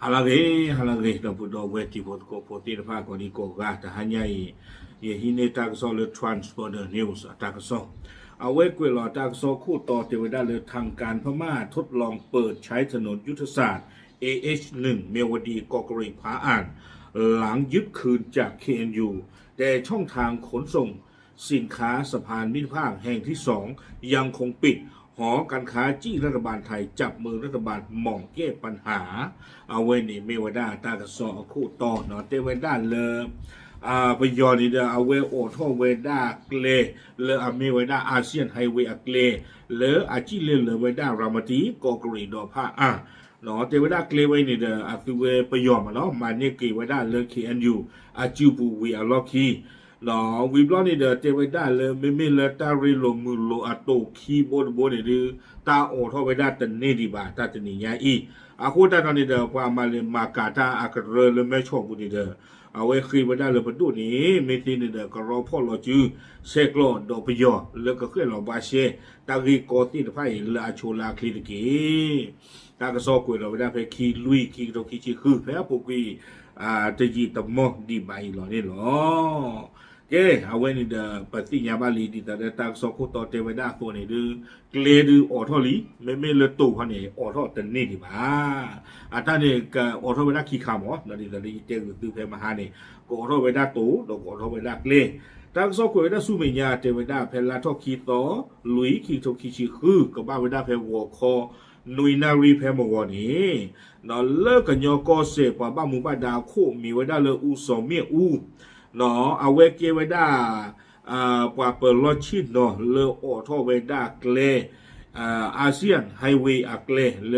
halage da budo weti bot ko poti pa ko ni ko ga ta hanya ye hine ta so le transporter news taก็soเอาไว้กวยหลอตาโซคู่ต่อเทวดาเลยทางการพม่าทดลองเปิดใช้ถนนยุทธศาสตร์ AH1 เมวดีกอกรีผาอ่านหลังยึดคืนจาก KNU แต่ช่องทางขนส่งสินค้าสะพานมิตรภาพแห่งที่2ยังคงปิดหอการค้าจี้รัฐบาลไทยจับมือรัฐบาลหม่องแก้ปัญหาเอาไว้นี่เมวดาตากระสอคู่ต่อเนาะเทวดาเลยไปยอนี่เด้อเอาเวโอท่อเวด้าเกลเลอเมเวด้าอาเซียนไฮเวย์เกลเลออาจิเลเลเวด้ารามตีกอกรีดอผ้าเนาะเทวดาเกลไว้นี่เด้อคือเวไปยอมเนาะมาเนี่ยกีเวด้าเลอ KNU อาจิบูวีอล็อกคีเนาะวิบลอนี่เด้อเทวดาเลอเมเลตาริโลมือโลอะโตคีโบดโบนี่เด้อตาโอท่อเวด้าตันเนดีบาตาตนี่ยาอีอาโคตาตอนนี้เด้อพามาเลมากาตาอากเรเลแม่ชอบบุนี่เด้อเอาไว้คือมาได้เลยประตูนี้ไม่ตีนี่เด็กก็รอพ่อรอจื้อเซกโลดอกปยอแล้วก็เคลื่อนเราบาเช่ตากีกอตีนไพ่ลาโชลาคลินิกีตากระซอกวยเราไม่ได้ไปขี่ลุยขี่เราขี่ชี้คือแพ้ปุกีจะยีตมอดีใบหล่อนี่หรอเจ้เอาไว้นี่เด็กปฏิญญาบาลีดีแต่ตากระซอกคู่ต่อเทวดาตัวนี้ดูเกลือดูออทอลีไม่เลือดตู้เขาเนี่ยออทอตันนี่ดีบ้าท่านเนี่ยก็ออทอเวลาขี่ขามอ๋อนั่นนี่เจ้าดูเพมาหาเนี่ยก็ออทอเวลาตู้แล้วก็ออทอเวลาเกลือตากระซอกวยได้สู้เมียเทวดาเพลาทอขี่ต่อลุยขี่ทอขี่ชี้คือกับบ้าเวลาเพวัวคอนุยนารีเพมวอนี่นอเลิกกันยอก็เสพบ้ามุบ้าดาวโคมีไว้ได้เลยอูสอมเมียอูเนาะเอาไว้เกไว้ได้ปว่าเปิดรถชิดเนาะเลอออทอเวด้าเกลอาเซียนไฮเวย์เกลเล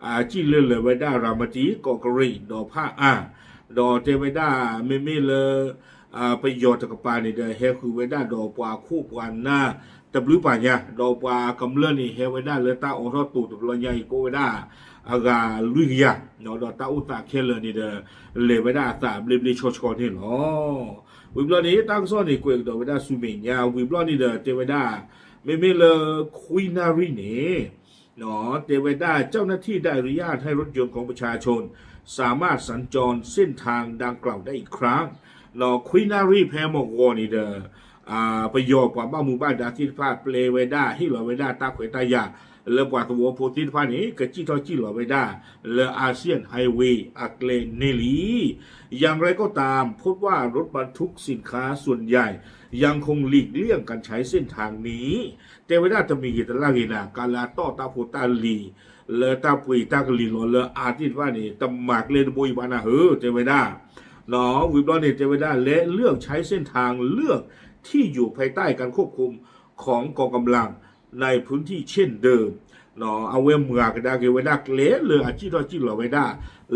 อจีเลเวด้ารามตีกอกรีดอผ้าดอเทเวด้าไม่เลประโยชน์จากปานี่เดเฮคือเวด้าดอปว่าคู่ปานหน้าตบลือป่าเนี่ยดอปว่ากำเลินนี่เฮเวด้าเลตาออทอตูตบลอยใหญ่โกเวด้าอากาลุยยาเนาะดอตาอุตาเคเลนี่เดเลเวด้าตาเบลชอชกอนนี่เนาะวิบลอนี้ตั้งซ่อนในเกวกดอเวด้าซูเมียวิบลอนี่เดเทเวด้าไม่เลคุยนารีนี่เนาะเทเวด้าเจ้าหน้าที่ได้อนุญาตให้รถยนต์ของประชาชนสามารถสัญจรเส้นทางดังกล่าวได้อีกครั้งเนาะคุยนารีแพมอกวนี่เดประโยชน์กว่าบ้านหมู่บ้านดาที่พาเปลเวด้าฮิโลเวด้าตาเขวตายาเลกว่าตัวโพธิพานี้กะจิทอจิโลเวด้าเลอาเซียนไฮเวย์อักเลเนลีอย่างไรก็ตามพบว่ารถบรรทุกสินค้าส่วนใหญ่ยังคงหลีกเลี่ยงการใช้เส้นทางนี้แต่เวลาจะมีกิจลากินาการลาต่อตาโพตาลีเลตาปุยตากลีโลเลอาทิตว่านี่ตำหมากเลนบุยบานาเฮเจเวด้าเนาะวิบลอนเจเวด้าและเลือกใช้เส้นทางเลือกที่อยู่ภายใต้การควบคุมของกองกำลังในพื้นที่เช่นเดิมเนาะเอาเวมเมือกระดาเกเวด้าเลเลอาจิตอจิหลอเวด้า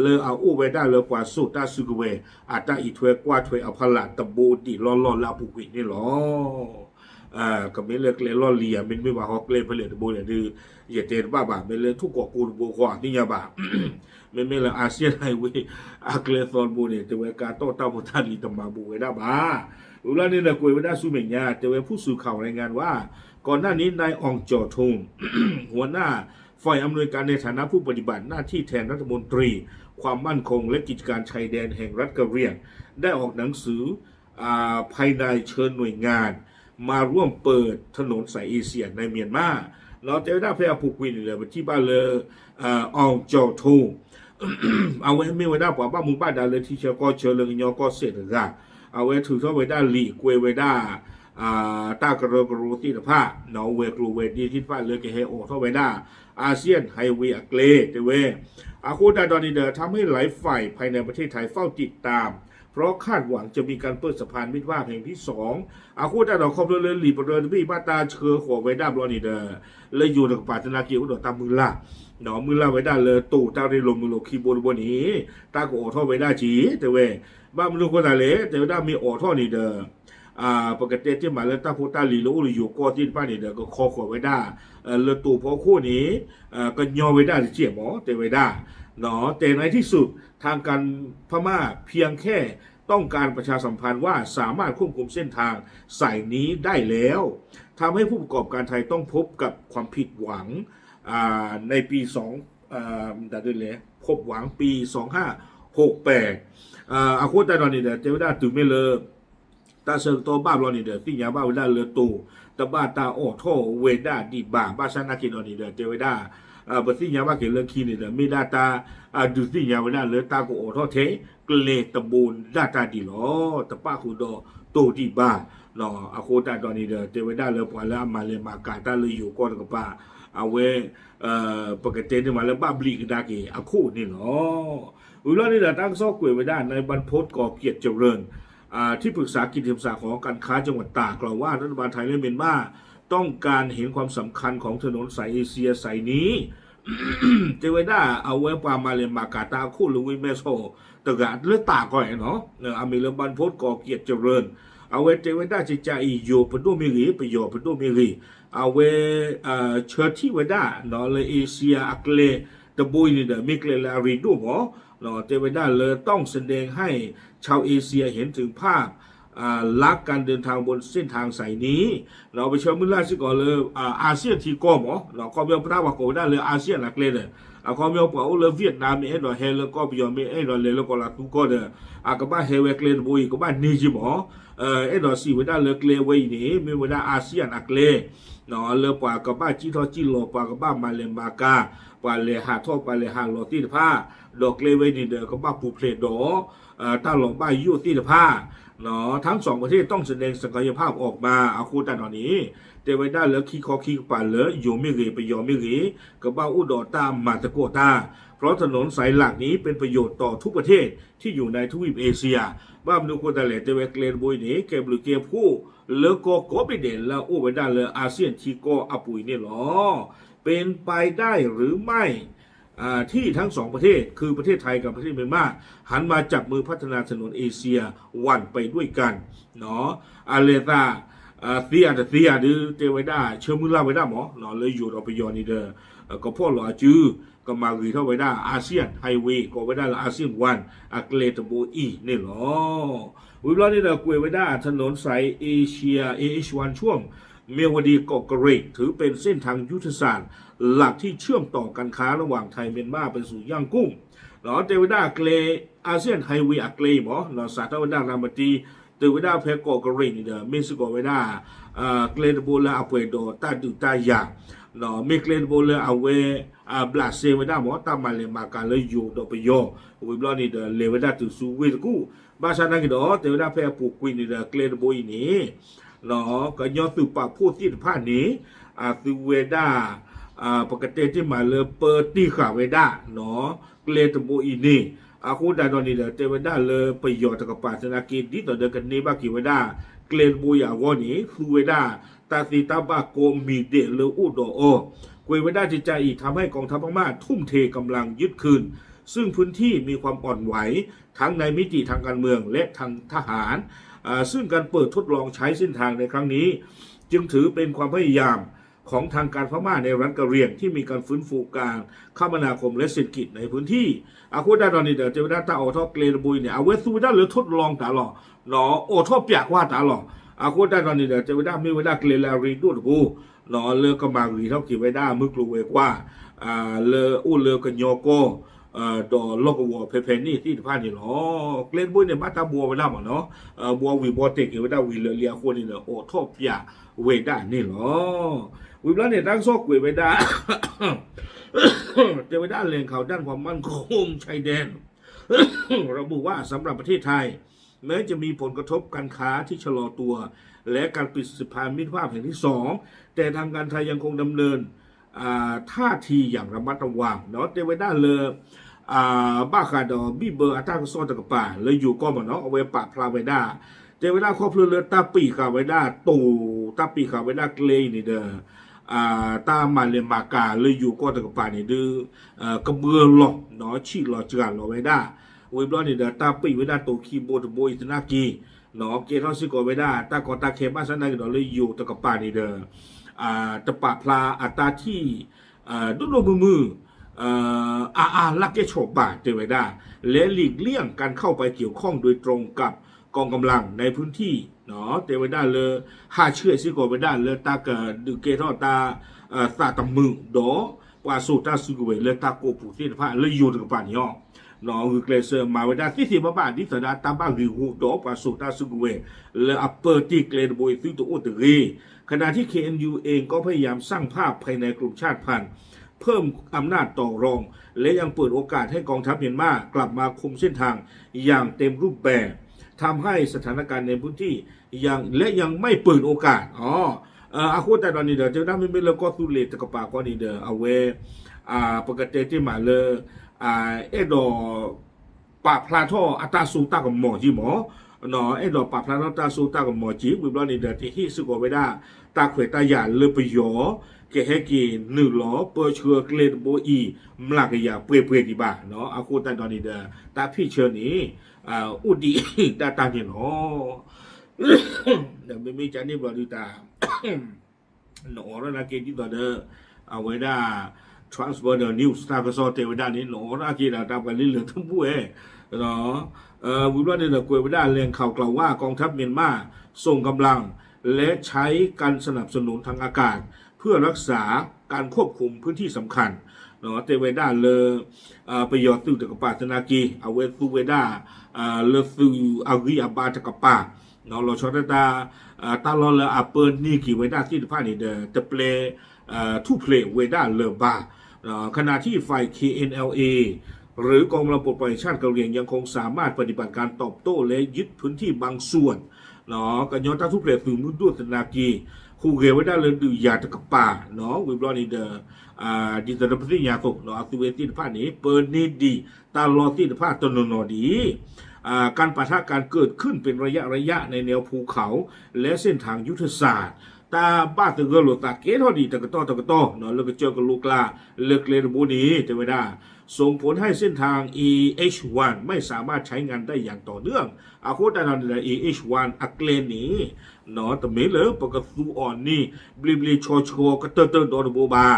เลเอาอูเวด้าเลกว่าสุตาสุกเวอาตาอีถวยกว่าถวยอภลาตะโบดิลอลาปุกินี่หรอก็ไม่เลิกเลลอเลียมันไม่ว่าฮอกเลเพลตะโบเนี่ยดื้ออย่าเจนบ้าไม่เลยทุกกอกูโบกว่านี่ยาบ้าไม่เลยอาเซียนไฮเวย์อาเกลซอนโบเนี่ยจะเวกาโตตาโพตาลีตมาบูเวด้าบ้าอุลานี่นะกุยเวด้าซูเมียจะเวผู้สื่อข่าวรายงานว่าก่อนหน้านี้นายอองจอทงหัวหน้าฝ่ายอำนวยการในฐานะผู้ปฏิบัติหน้าที่แทนรัฐมนตรีความมั่นคงและกิจการชายแดนแห่งรัฐกะเหรี่ยงได้ออกหนังสือภายในเชิญหน่วยงานมาร่วมเปิดถนนสายเอเชียในเมียนมาเราจะได้พยาผูกวินเลยที่บ้านเลยอองจอทงเอาไว้ไม่ไว้ได้ป่าบ้านมุงบ้านดาเลยที่เชก็เชิญเลยยอก็เสร็จแล้วเอาไว้ถือเขาไว้ได้หลีกเวไว้ได้ตากระกรูที่ตะผ้าเนาเวกรูเวดีที่ฟ้าเลยเกเฮโอเท่าไว้ได้อาเซียนไฮเวย์เกลเตเวอาคูดาดอนิเดอร์ทำให้หลายฝ่ายภายในประเทศไทยเฝ้าติดตามเพราะคาดหวังจะมีการเปิดสะพานมิตรภาพแห่งที่2อาคูดาดอคอมเรือหลีบเรือที่บ้าตาเชือหัวไว้ได้บอนิเดอร์เลยอยู่ในป่าธนาเกียวดอกตามมือละเนามือละไว้ได้เลยตู่ตาได้ลมมือลคีโบนบนนี้ตาก็โอเท่าไว้ได้จีเตเวบ้านมือลูกคนไหนเลยแต่ได้มีโอเท่านิเดอร์ปกติที่มาเลต้าโพตาลีโลหรืออยู่ก็ที่บ้านนี่เด็กก็คอขวไว้ได้เลตู่พอคู่นี้ก็ยอไว้ได้เจี๋ยหมอเตไว้ได้เนาะแต่ในที่สุดทางการพม่าเพียงแค่ต้องการประชาสัมพันธ์ว่าสามารถควบคุมเส้นทางสายนี้ได้แล้วทำให้ผู้ประกอบการไทยต้องพบกับความผิดหวังในปี แต่ด้วยเลยพบหวังปี2568อาโคตาดอนนี่เดเจวดาตุเมเลตาเซิงโตบ้าบลอนี่เดติญาบ้าเวดาเลตูตะบ้าตาโอโทเวดาดีบ้าบ้าชนะกินนี่เดเจวดาปฏิญญาบ้าเกเลคีนี่เดมีดาตาดุติญาเวดาเลตาโกโอโทเทกเลตบูนดาตาดีลอตะป้าคูโดโตดีบ้าเนาะอาโคตาดอนนี่เดเจวดาเลปวาลามาเลมากาตาเลยอยู่ก่อนกับป้าเอาเวปกตินี่มาแล้วบ้าบลีกดาเกอาคูนี่เนาะอุลานี่เดตั้งซอกกวยไว้ได้ในบรรพตก่อเกียรติเจริญที่ปรึกษากิจการของการค้าจังหวัดตากกล่าวว่ารัฐบาลไทยและเมียนมาต้องการเห็นความสำคัญของถนนสายเอเชียสายนี้ เจไว้ได้เอาไว้ปามาเลมากาตาคู่ลุยเมโซตะกาเลือดตาก่อยเนาะอเมริกันพจน์ก่อเกียรติเจริญเอาไว้เจไว้ได้จิใจอยู่ปดูมิริประโยชน์ปดูมิริเอาไว้เชิดที่ไว้ได้เนาะเลยเอเชียอักเลตะบุยนี่เดมิเกลลารีดูหมอเนาะเจไว้ได้เลยต้องแสดงให้ชาวเอเชียเห็นถึงภาพลักการเดินทางบนเส้นทางสายนี้เราไปเชิญมือแรกสิก่อนเลยอาเซียนทีก้อมเราก็มีพระว่าโกได้เลยอาเซียนหลักเลยเนี่ยก็มีพวกเลยเวียดนามมีให้เราเฮลก็ไปยอมมีให้เราเลยแล้วก็ลักทุกคนเนี่ยก็บ้านเฮเวกเลนบุยก็บ้านนีจิหมอให้เราสิเวลาเลยเกลเวนี่มีเวลาอาเซียนอักเลเนาะเลยป่าก็บ้านจีทอจีโลป่าก็บ้านมาเลมากาป่าเลยหาทอป่าเลยหาโลตีผ้าดอกเลเวนี่เด้อก็บ้านปูเพลดอตั้งหลงบ้านยูตีผ้าเนาะทั้งสองประเทศต้องแสดงศักยภาพออกมาเอาคู่แต่ตอนนี้เตไว้ได้แล้วคีคอคีป่าเลยอยู่ไม่รีไปยอมไม่รีกับบ้าอุดรตามมาตะโกตาเพราะถนนสายหลักนี้เป็นประโยชน์ต่อทุกประเทศที่อยู่ในทวีปเอเชียบ้านดูโคตาเลเตไว้เกลนบุยนี้เก็บหรือเก็บผู้เลือกก็ไปเด่นแล้วอู้ไว้ได้เลยอาเซียนทีโกอปุยนี่หรอเป็นไปได้หรือไม่ที่ทั้งสองประเทศคือประเทศไทยกับประเทศเมียนมาหันมาจับมือพัฒนาถนนเอเชียวันไปด้วยกันเนาะอาเลตาเสียดื้อเตไว้ได้เชื่อมือลาไว้ได้หมอเนาะเลยอยู่เราไปยอนี่เด้อก็พ่อหล่อจื้อก็มารีเท่าไว้ได้อาเซียนไฮเวย์ก็ไว้ได้อาเซียนวันอักเลตโบอีนี่หรอวิบลานี่เด้อกวยไว้ได้ถนนสายเอเชียAH1ช่วงเมียวดีเกาะกระเรกถือเป็นเส้นทางยุทธศาสตร์หลักที่เชื่อมต่อการค้าระหว่างไทยเมียนมาไปสู่ย่างกุ้งเนาะเตวิด้าเกลอาเซียนไฮเวย์อักเลหมอเนาะสาธารณรัฐรามตีเตวิด้าเพกเกาะกระเรกนี่เด้อเมซิโกไว้ได้เกลโบลาอเปโดตาดุตายาเนาะเมเกลโบลาเอาเวบลาเซไว้ได้หมอตามมาเลมาการเลยอยู่ดอกไปโยวิบลานี่เด้อเลไว้ได้ถึงสู่เวตกูบาชานักดอเตวิด้าเพปูกุยนี่เด้อเกลโบอีนี่เนาะก็ยอดสืบปากพูดที่ผ่านนี้สือเวด้าปกติที่มาเลยเปิดตีขาเวด้าเนาะเกลตโบอีนี่คุณดาดอนี่เด้อเตเวด้าเลยประโยชน์กับปาศนากิจที่ต่อเดินกันนี้บ้ากี่เวด้าเกลโบยาวนี้คือเวด้าตาสีตาบาโกมีเดเลอุดโอกวยเวด้าจิตใจอีกทำให้กองทัพพม่าทุ่มเทกำลังยึดคืนซึ่งพื้นที่มีความอ่อนไหวทั้งในมิติทางการเมืองและทางทหารซึ่งการเปิดทดลองใช้เส้นทางในครั้งนี้จึงถือเป็นความพยายามของทางการพม่าในรัฐกะเหรี่ยงที่มีการฟื้นฟูการคมนาคมและเศรษฐกิจในพื้นที่อาคูดาดอนนี่เดี๋ยวเจวิดาตาโอทอเกลนบุยเนี่ยเอาเวสูดาหรือทดลองตาหล่อเนาะโอทอเปียกว่าตาหล่ออาคูดาดอนนี่เดี๋ยวเจวิดาไม่เวดาเกลลารีดูดกูเนาะเลือกก็มารีเท่ากี่เวดามึกลูเวกว่าเลอู้เลือกันโยโกดอโลกวัวเพนี่ที่ผ่านนี่หรอเกลนบุยเนี่ยมาตาบัวไปแล้วมั้งเนาะบัววีบัวเตกเวดาวีเลียคนนี่เนาะโอทอเปียเวดานี่หรอวิบล้อเนี่ยตั้งซอกเวไว้ได้เจไว้ด้านแหล่งข่าวด้านความมั่นคงชายแดนระบุว่าสำหรับประเทศไทยแม้จะมีผลกระทบการค้าที่ชะลอตัวและการปิดสะพานมิตรภาพแห่งที่2แต่ทางการไทยยังคงดำเนินท่าทีอย่างระมัดระวังเนาะเจไว้ด้านเลยบ้าคาดอบีเบอร์อัตราโซตะกป่าเลยอยู่ก็มันเนาะเอาไว้ปะพลาไว้ได้เจไว้ด้านครอบครัวเรือตาปีขาไว้ได้ตู่ตาปีขาไว้ได้เกลนี่เด้อตามาเลมากาเลยอยู่ก็ตะกป่านี่ดื้อกระเบือหลอกเนาะชีหลอกจานหลอกไว้ได้เว็บล้อนี่เด้อตาปีไว้ได้ตัวคีโบตโบอิตนากีเนาะเกทอสิกไว้ได้ตากอตาเคมาสันได้ก็เลยอยู่ตะกป่านี่เด้อตะปะพลาอัตราที่ดุโนมือลักเกโชบาเจไว้ได้และหลีกเลี่ยงการเข้าไปเกี่ยวข้องโดยตรงกับกองกำลังในพื้นที่เนาะเตไว้ได้เลยหาเชื่อซิโกไว้ได้เลยตากระดึกเกทอตาสาตมือดอ กว่าสุดตาสุกเวเลตาโกผู้ที่พระเลยอยู่กับป่านยอน้องคือเกลเซอร์มาเวดาที่สิบบ้านที่สดาตาบ้าหรือหูดอกกว่าสุดตาสุกเวเลอัปเปอร์ที่เกลบอยซึ่งตัวอุตรีขณะที่ KNU เองก็พยายามสร้างภาพภายในกลุ่มชาติพันธุ์เพิ่มอำนาจต่อรองและยังเปิดโอกาสให้กองทัพเมียนมากลับมาคุมเส้นทางอย่างเต็มรูปแบบทำให้สถานการณ์ในพื้นที่ยังไม่เปิดโอกาสอาคุแต่ตอนนี้เดี๋ยวจะได้ไม่เลิกก็สุเลตกับปากก็นี่เดี๋ยวเอาไว้ปกติที่มาเลยดอปะพลาท่ออัตราสูงตากับหมอจีหมอเนาะดอกปะพลาท่ออัตราสูงตากับหมอจีวิบลอนี่เดี๋ยวที่ฮิสุโกไม่ได้ตาเขวตาหยาเลยไปหยอเกเฮกีหนึ่งล้อเปิดเชือกเลนโบอีมลากยาเปื่อยดีบ้าเนาะอาคุแต่ตอนนี้เดี๋ยวตาพี่เชิญนี้อุดีตาตาเนี่ยเนาะเดี๋ยวไม่จะนี่บลอดีตาหนอแล้วนะเกจิตต่อเด้อเอาไว้ได้ transfer the news ตาก็สอเทวดานี่หนอนะเกจิตาไปเรื่อยๆทั้งผู้เนาะวิบลอนี่เดี๋ยวกวยไว้ได้แรงข่าวกล่าวว่ากองทัพเมียนมาส่งกำลังและใช้การสนับสนุนทางอากาศเพื่อรักษาการควบคุมพื้นที่สำคัญเนาะเทวดาเลยประโยชน์ตื่นจากปาตนากีเอาไว้ซูเวดาเลซูอาริอาบาจากปาเนาะเราชอบตาลอลอาเปิลนี่กี่เวด้าที่ผ่านนี่เดจะเพลย์ทูเพลย์เวด้าเลบาขณะที่ฝ่าย KNLA หรือกองกำลังปลดปล่อยชาติกะเหรี่ยงยังคงสามารถปฏิบัติการตอบโต้และยึดพื้นที่บางส่วนเนาะกันย้อนตาทุเพลย์ถึงมุดด้วยตนากีคู่เกเวด้าเลยดูยาตะกป่าเนาะวิบลอนี่เดดิสระพิญญาโตเนาะสิเวที่ผ่านนี้เปิดนี่ดีตาลอที่ผ่านตนนอดีการปะทะการเกิดขึ้นเป็นระยะในแนวภูเขาและเส้นทางยุทธศาสตร์ตาบ้าตึงก็หลุดตาเกทอดีตะกะต้อเนาะแล้วก็เจอกับลูกลาเลิกเลนบูนี้จะไม่ได้ส่งผลให้เส้นทาง EH1 ไม่สามารถใช้งานได้อย่างต่อเนื่องอาโคตานันเลย EH1 อักเลนนี้เนาะแต่ไม่เลยปกติซูอ่อนนี่บลิชอก็เตอร์ดอนโบบา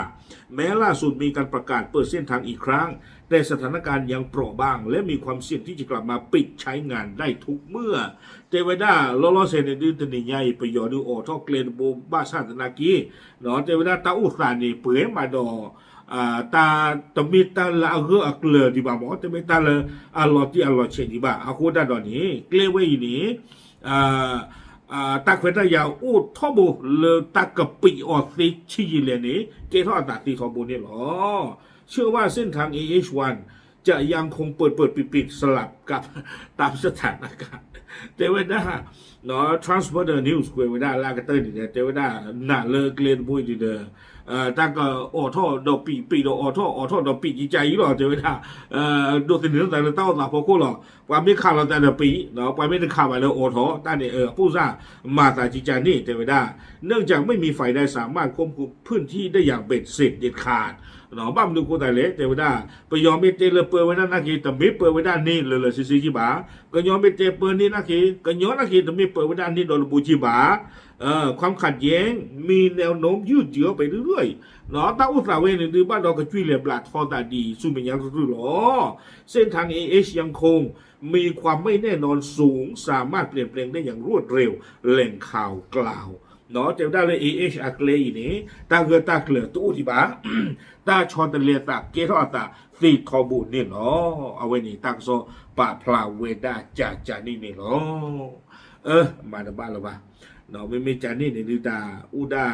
แม้ล่าสุดมีการประกาศเปิดเส้นทางอีกครั้งแต่สถานการณ์ยังเปราะบางและมีความเสี่ยงที่จะกลับมาปิดใช้งานได้ทุกเมื่อเทวดาล้อเซนดื้อตนิยายไปยอดูออท่อเกลนโบบาชาตนากีเนาะเทวดาตาอุสานีเปื่อยมาดอตาตมิตาละเรืออักเลดีบ่าหมอตมิตาละอัลลอที่อัลลอเชดีบ่าอาโคดาดอนี้เกลเวนี้ตาเควตายาวอุดทอบุเลตากะปิออสิชิยิเลนี้เกทอตาตีทอบุนี่หรอเชื่อว่าเส้นทาง AH1 จะยังคงเปิดปิดสลับกับตามสถานการณ์เทวดาเนาะ Transporter News เทวดาลากเตอร์นี่เทวดาหน้าเลิกเกลนบุยดีเด้อตั้งก็ออท่อดอกปีดอกออท่อดอกปีใจหรอเทวดาโดดเนื้อแต่ละเต้าตาพอโคหรอความไม่ข่าวเราแต่ละปีเนาะไปไม่ได้ข่าวไปแล้วออท่อตั้งเนี่ยผู้ซ่ามาตาจิจานี่เทวดาเนื่องจากไม่มีฝ่ายใดสามารถควบคุมพื้นที่ได้อย่างเบ็ดเสร็จเด็ดขาดเนาะบ้านดูกูแต่เละเทวดาไปยอมไม่เตลเปิดไว้นั่นนักกีแต่ไม่เปิดไว้ด้านนี้เลยซีจีบาก็ยอมไม่เตเปิดนี่นักกีก็ย้อนนักกีแต่ไม่เปิดไว้ด้านนี้โดนบูจีบาความขัดแย้งมีแนวโน้มยืดเยื้อไปเรื่อยๆเนาะตั้งอุตสาหเวนึงดูบ้านเราก็ช่วยเหลือปลาทอตาดีสู้เป็นยังสู้หรอเส้นทาง AH ยังคงมีความไม่แน่นอนสูงสามารถเปลี่ยนแปลงได้อย่างรวดเร็วแหล่งข่าวกล่าวเนาะเจ้าได้เลย AH อักเลนี้ตาเกลือตาเกลือตู้ที่บ้าตาชอนตะเลียตาเกทอตาสีทอบุญนี่เนาะเอาไว้นี่ตั้งโซปะพลาเวดาจ่านี่เนาะมาในบ้านเราบ้าเนาะไม่จานี่ในดูตาอุดา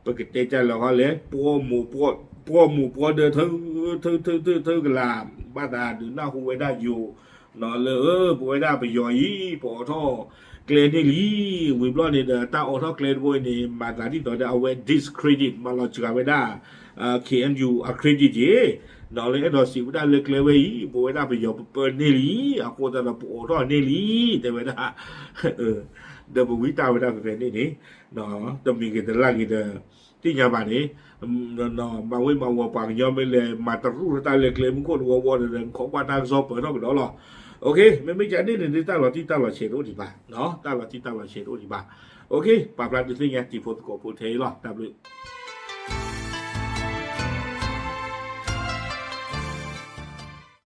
ปกติใจเราเขาเลยปัวหมูเดินเธอกลามบ้าตาดูหน้าหูไว้ได้อยู่เนาะเลยปัวไว้ได้ไปย่อยปอท่อเกลนี่ลีวิบล้อนี่เดตาออท่อเกลนโวยนี่มาตาที่ต่อได้เอาไว้ discredit มาเราจะไว้ได้ KNU accredit เเนาะเลยเราสิวได้เลยเกลไว้ปัวไว้ได้ไปย่อเปิดนี่ลีอากูแต่เราปัวท่อนี่ลีแต่ไว้ได้เดี๋ยววิตาไว้ได้เป็นนี่เนาะต้องมีกันแต่ละกินที่ยาบานี้เนาะบางวันบางวันปางยอมไม่เลยมาตรูตาเล็กเลยมึงคนวัวเรื่องของปาทางซอเปิดนอกกันหรอโอเคไม่จะนี่นี่ตาเราที่ตาเราเชดโอดีบ้าเนาะตาเราที่ตาเราเชดโอดีบ้าโอเคปาปลาดูสิไงจีโฟตโกโพเทหรอตามเลย